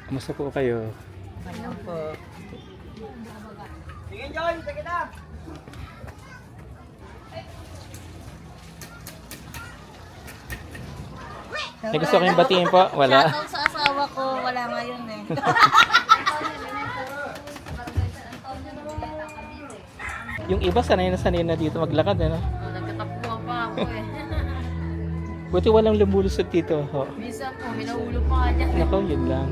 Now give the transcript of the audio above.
Kumusta po kayo? Ano po? Sige, John, sige na. May gusto kayong batiin po? Wala? Shoutout sa asawa ko, wala ngayon eh. Yung iba sanay na dito maglakad, ano? Nagkatapuha pa ako eh. Buti walang lumulusot dito. Ho. Minsan po, minahulog pa nga niya. Nako, yun lang.